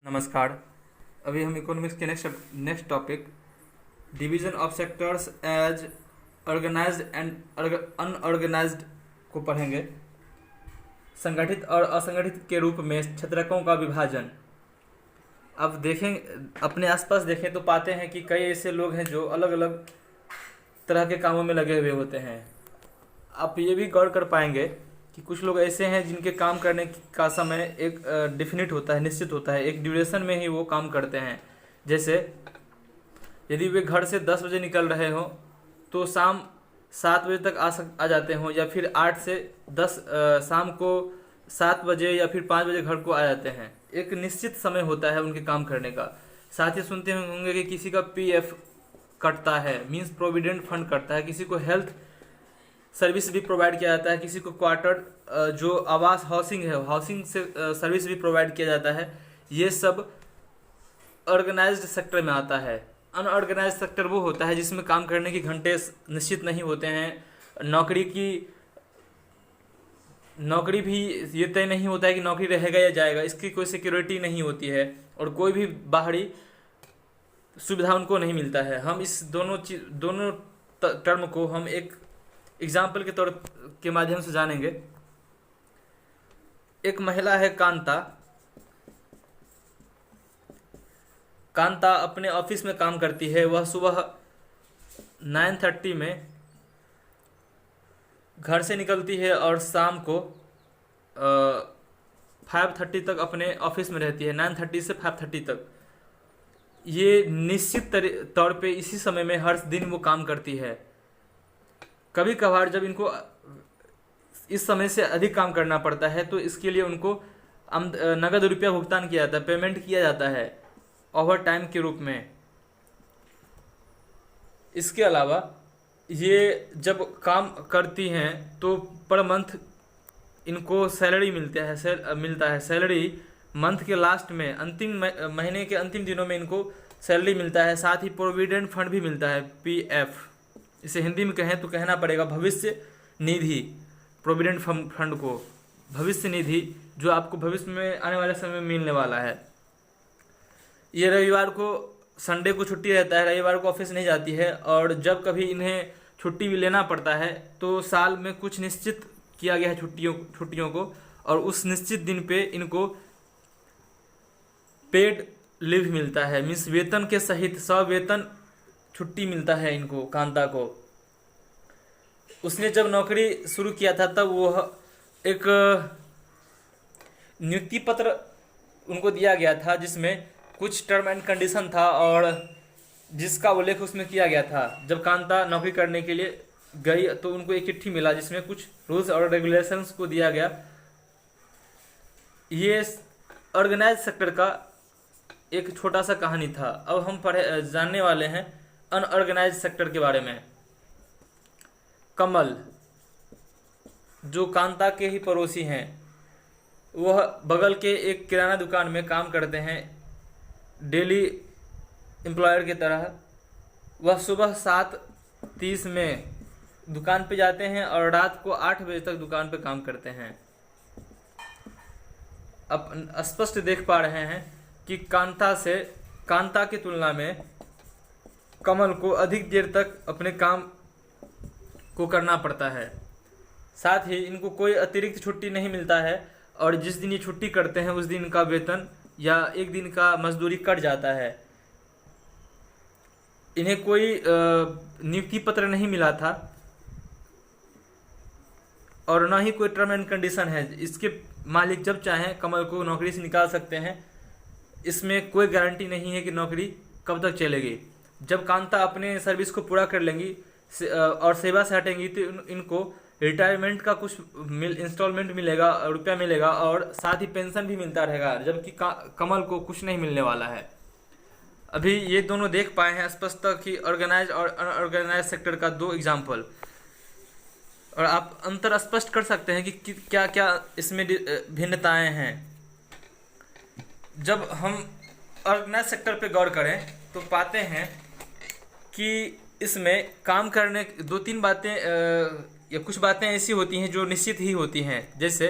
नमस्कार। अभी हम इकोनॉमिक्स के next topic division of sectors as organized and unorganized को पढ़ेंगे। संगठित और असंगठित के रूप में क्षेत्रकों का विभाजन। अब देखें, अपने आसपास देखें तो पाते हैं कि कई ऐसे लोग हैं जो अलग अलग तरह के कामों में लगे हुए होते हैं। आप ये भी गौर कर पाएंगे कि कुछ लोग ऐसे हैं जिनके काम करने का समय एक डिफिनिट होता है, निश्चित होता है, एक ड्यूरेशन में ही वो काम करते हैं। जैसे यदि वे घर से 10 बजे निकल रहे हों तो शाम 7 बजे तक आ जाते हों, या फिर 8 से 10 शाम को 7 बजे या फिर 5 बजे घर को आ जाते हैं। एक निश्चित समय होता है उनके काम करने का। साथ ही सुनते होंगे कि किसी का पीएफ कटता है, मीन्स प्रोविडेंट फंड कटता है, किसी को हेल्थ सर्विस भी प्रोवाइड किया जाता है, किसी को क्वार्टर जो आवास हाउसिंग है, हाउसिंग से सर्विस भी प्रोवाइड किया जाता है। ये सब ऑर्गेनाइज्ड सेक्टर में आता है। अनऑर्गेनाइज्ड सेक्टर वो होता है जिसमें काम करने के घंटे निश्चित नहीं होते हैं, नौकरी भी ये तय नहीं होता है कि नौकरी रहेगा या जाएगा, इसकी कोई सिक्योरिटी नहीं होती है और कोई भी बाहरी सुविधा उनको नहीं मिलता है। हम इस दोनों टर्म को हम एक एग्जाम्पल के तौर के माध्यम से जानेंगे। एक महिला है कांता। कांता अपने ऑफिस में काम करती है। वह सुबह 9:30 में घर से निकलती है और शाम को 5:30 तक अपने ऑफिस में रहती है। 9:30 से 5:30 तक ये निश्चित तौर पे इसी समय में हर दिन वो काम करती है। कभी कभार जब इनको इस समय से अधिक काम करना पड़ता है तो इसके लिए उनको नगद रुपया भुगतान किया जाता है, पेमेंट किया जाता है ओवर टाइम के रूप में। इसके अलावा ये जब काम करती हैं तो पर मंथ इनको सैलरी मिलता है। सैलरी मंथ के लास्ट में, अंतिम महीने के अंतिम दिनों में इनको सैलरी मिलता है। साथ ही प्रोविडेंट फंड भी मिलता है, पीएफ। इसे हिंदी में कहें तो कहना पड़ेगा भविष्य निधि। प्रोविडेंट फंड को भविष्य निधि, जो आपको भविष्य में आने वाले समय में मिलने वाला है। ये रविवार को, संडे को छुट्टी रहता है, रविवार को ऑफिस नहीं जाती है। और जब कभी इन्हें छुट्टी भी लेना पड़ता है तो साल में कुछ निश्चित किया गया है छुट्टियों को, और उस निश्चित दिन पे इनको पेड लीव मिलता है, मीन्स वेतन के सहित सवेतन छुट्टी मिलता है इनको, कांता को। उसने जब नौकरी शुरू किया था तब वो एक नियुक्ति पत्र उनको दिया गया था जिसमें कुछ टर्म एंड कंडीशन था और जिसका उल्लेख उसमें किया गया था। जब कांता नौकरी करने के लिए गई तो उनको एक चिट्ठी मिला जिसमें कुछ रूल्स और रेगुलेशंस को दिया गया। ये ऑर्गेनाइज सेक्टर का एक छोटा सा कहानी था। अब हम जानने वाले हैं अनऑर्गेनाइज सेक्टर के बारे में। कमल, जो कांता के ही पड़ोसी हैं, वह बगल के एक किराना दुकान में काम करते हैं डेली एम्प्लॉयर की तरह। वह सुबह 7:30 में दुकान पे जाते हैं और रात को 8 बजे तक दुकान पे काम करते हैं। अब स्पष्ट देख पा रहे हैं कि कांता की तुलना में कमल को अधिक देर तक अपने काम को करना पड़ता है। साथ ही इनको कोई अतिरिक्त छुट्टी नहीं मिलता है और जिस दिन ये छुट्टी करते हैं उस दिन का वेतन या एक दिन का मजदूरी कट जाता है। इन्हें कोई नियुक्ति पत्र नहीं मिला था और न ही कोई टर्म एंड कंडीशन है। इसके मालिक जब चाहें कमल को नौकरी से निकाल सकते हैं। इसमें कोई गारंटी नहीं है कि नौकरी कब तक चलेगी। जब कांता अपने सर्विस को पूरा कर लेंगी और सेवा से हटेंगी तो इनको रिटायरमेंट का कुछ इंस्टॉलमेंट मिलेगा, रुपया मिलेगा और साथ ही पेंशन भी मिलता रहेगा, जबकि कमल को कुछ नहीं मिलने वाला है। अभी ये दोनों देख पाए हैं स्पष्ट कि ऑर्गेनाइज और अनऑर्गेनाइज सेक्टर का 2 एग्जाम्पल, और आप अंतर स्पष्ट कर सकते हैं कि क्या क्या इसमें भिन्नताएं हैं। जब हम ऑर्गेनाइज सेक्टर पे गौर करें तो पाते हैं कि इसमें काम करने 2-3 बातें या कुछ बातें ऐसी होती हैं जो निश्चित ही होती हैं। जैसे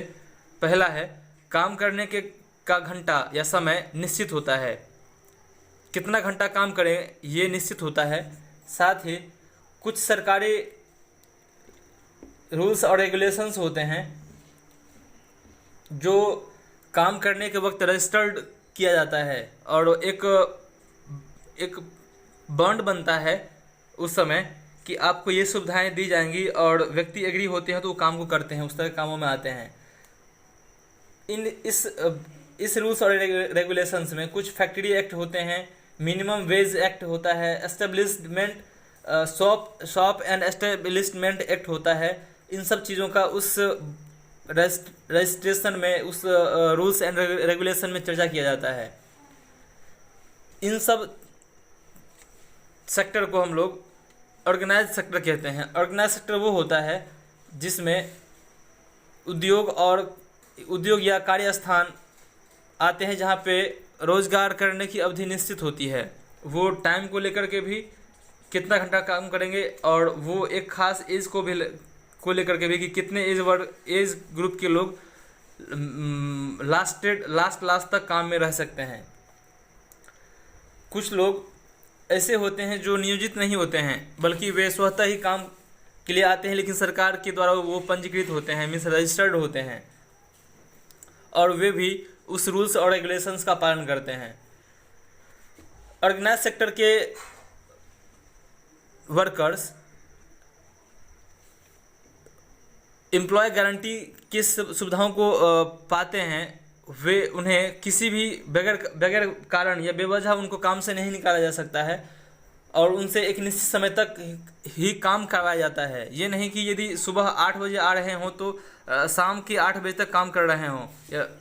पहला है, काम करने के का घंटा या समय निश्चित होता है, कितना घंटा काम करें ये निश्चित होता है। साथ ही कुछ सरकारी रूल्स और रेगुलेशंस होते हैं जो काम करने के वक्त रजिस्टर्ड किया जाता है और एक बॉन्ड बनता है उस समय कि आपको ये सुविधाएं दी जाएंगी और व्यक्ति एग्री होते हैं तो वो काम को करते हैं, उस तरह के कामों में आते हैं। इस रूल्स और रेगुलेशंस में कुछ फैक्ट्री एक्ट होते हैं, मिनिमम वेज एक्ट होता है, establishment shop and establishment act होता है। इन सब चीज़ों का उस रजिस्ट्रेशन में, उस रूल्स एंड रेगुलेशन में चर्चा किया जाता है। इन सब सेक्टर को हम लोग ऑर्गेनाइज सेक्टर कहते हैं। ऑर्गेनाइज सेक्टर वो होता है जिसमें उद्योग या कार्यस्थान आते हैं जहाँ पे रोजगार करने की अवधि निश्चित होती है। वो टाइम को लेकर के भी कितना घंटा काम करेंगे और वो एक खास एज को लेकर के भी कि कितने एज ग्रुप के लोग लास्ट तक काम में रह सकते हैं। कुछ लोग ऐसे होते हैं जो नियोजित नहीं होते हैं बल्कि वे स्वतः ही काम के लिए आते हैं, लेकिन सरकार के द्वारा वो पंजीकृत होते हैं, मीन्स रजिस्टर्ड होते हैं और वे भी उस रूल्स और रेगुलेशंस का पालन करते हैं। ऑर्गेनाइज सेक्टर के वर्कर्स एम्प्लॉय गारंटी की सुविधाओं को पाते हैं। वे उन्हें किसी भी बगैर कारण या बेवजह उनको काम से नहीं निकाला जा सकता है और उनसे एक निश्चित समय तक ही काम करवाया जाता है। ये नहीं कि यदि सुबह 8 बजे आ रहे हों तो शाम के 8 बजे तक काम कर रहे हों,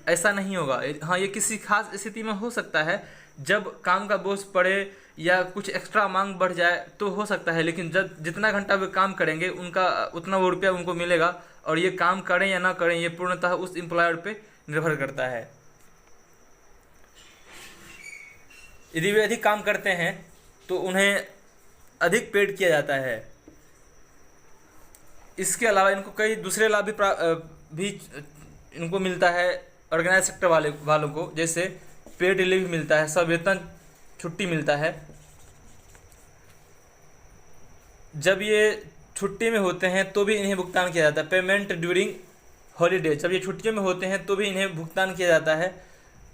ऐसा नहीं होगा। हाँ, ये किसी खास स्थिति में हो सकता है, जब काम का बोझ पड़े या कुछ एक्स्ट्रा मांग बढ़ जाए तो हो सकता है, लेकिन जब जितना घंटा वे काम करेंगे उनका उतना वो रुपया उनको मिलेगा और ये काम करें या ना करें ये पूर्णतः उस एम्प्लॉयर पे निर्भर करता है। यदि वे अधिक काम करते हैं तो उन्हें अधिक पेड किया जाता है। इसके अलावा इनको कई दूसरे लाभ भी इनको मिलता है ऑर्गेनाइज सेक्टर वालों को, जैसे पेड लीव मिलता है, सवेतन छुट्टी मिलता है। जब ये छुट्टी में होते हैं तो भी इन्हें भुगतान किया जाता है। पेमेंट ड्यूरिंग हॉलीडे, जब ये छुट्टियों में होते हैं तो भी इन्हें भुगतान किया जाता है।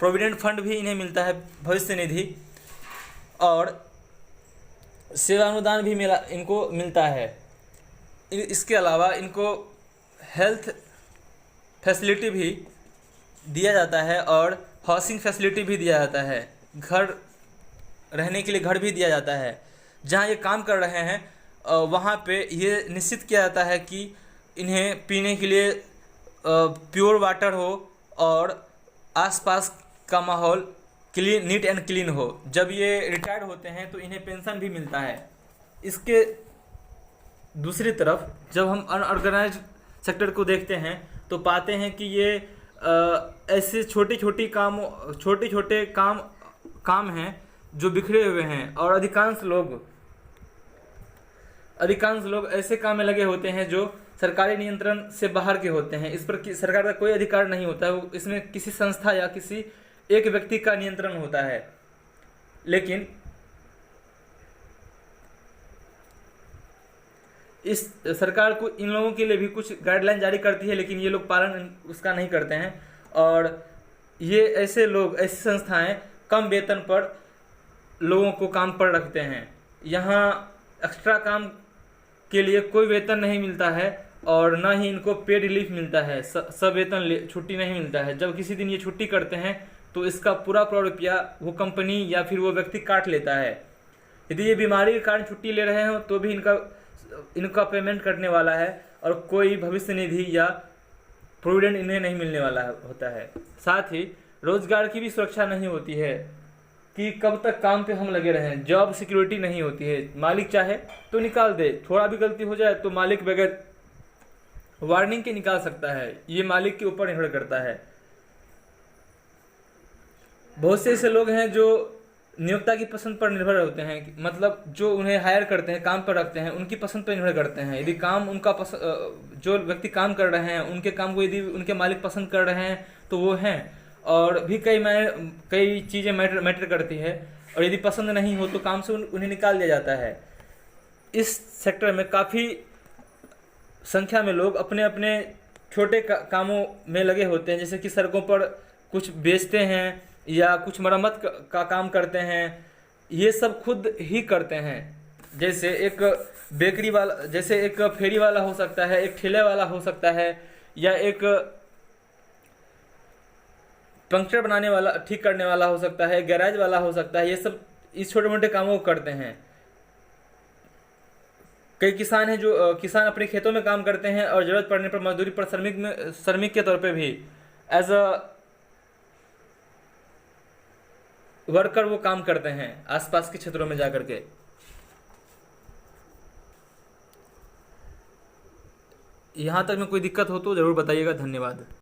प्रोविडेंट फंड भी इन्हें मिलता है, भविष्य निधि, और सेवानुदान भी इनको मिलता है। इसके अलावा इनको हेल्थ फैसिलिटी भी दिया जाता है और हाउसिंग फैसिलिटी भी दिया जाता है, घर रहने के लिए घर भी दिया जाता है। जहाँ ये काम कर रहे हैं वहाँ पे ये निश्चित किया जाता है कि इन्हें पीने के लिए प्योर वाटर हो और आसपास का माहौल क्लीन, नीट एंड क्लीन हो। जब ये रिटायर्ड होते हैं तो इन्हें पेंशन भी मिलता है। इसके दूसरी तरफ जब हम अनऑर्गेनाइज्ड सेक्टर को देखते हैं तो पाते हैं कि ये ऐसे छोटे छोटे काम हैं जो बिखरे हुए हैं और अधिकांश लोग ऐसे काम में लगे होते हैं जो सरकारी नियंत्रण से बाहर के होते हैं। इस पर सरकार का कोई अधिकार नहीं होता है, इसमें किसी संस्था या किसी एक व्यक्ति का नियंत्रण होता है। लेकिन इस सरकार को इन लोगों के लिए भी कुछ गाइडलाइन जारी करती है, लेकिन ये लोग पालन उसका नहीं करते हैं और ये ऐसे संस्थाएं कम वेतन पर लोगों को काम पर रखते हैं। यहाँ एक्स्ट्रा काम के लिए कोई वेतन नहीं मिलता है और ना ही इनको पेड रिलीफ मिलता है, सवेतन छुट्टी नहीं मिलता है। जब किसी दिन ये छुट्टी करते हैं तो इसका पूरा रुपया वो कंपनी या फिर वो व्यक्ति काट लेता है। यदि ये बीमारी के कारण छुट्टी ले रहे हो तो भी इनका पेमेंट करने वाला है और कोई भविष्य निधि या प्रोविडेंट इन्हें नहीं मिलने वाला होता है। साथ ही रोजगार की भी सुरक्षा नहीं होती है कि कब तक काम पे हम लगे रहें, जॉब सिक्योरिटी नहीं होती है। मालिक चाहे तो निकाल दे, थोड़ा भी गलती हो जाए तो मालिक बगैर वार्निंग के निकाल सकता है, ये मालिक के ऊपर निर्भर करता है। बहुत से ऐसे लोग हैं जो नियोक्ता की पसंद पर निर्भर होते हैं, मतलब जो उन्हें हायर करते हैं, काम पर रखते हैं, उनकी पसंद पर निर्भर करते हैं। यदि काम जो व्यक्ति काम कर रहे हैं उनके काम को यदि उनके मालिक पसंद कर रहे हैं तो वो हैं, और भी कई चीज़ें मैटर करती है, और यदि पसंद नहीं हो तो काम से उन्हें निकाल दिया जाता है। इस सेक्टर में काफ़ी संख्या में लोग अपने अपने छोटे कामों में लगे होते हैं, जैसे कि सड़कों पर कुछ बेचते हैं या कुछ मरम्मत का काम करते हैं, ये सब खुद ही करते हैं। जैसे एक बेकरी वाला, जैसे एक फेरी वाला हो सकता है, एक ठेले वाला हो सकता है, या एक पंक्चर बनाने वाला, ठीक करने वाला हो सकता है, गैराज वाला हो सकता है। ये सब इस छोटे मोटे कामों को करते हैं। कई किसान हैं जो किसान अपने खेतों में काम करते हैं और जरूरत पड़ने पर मजदूरी पर श्रमिक के तौर पे भी एज अ वर्कर वो काम करते हैं आसपास के क्षेत्रों में जाकर के। यहाँ तक में कोई दिक्कत हो तो ज़रूर बताइएगा। धन्यवाद।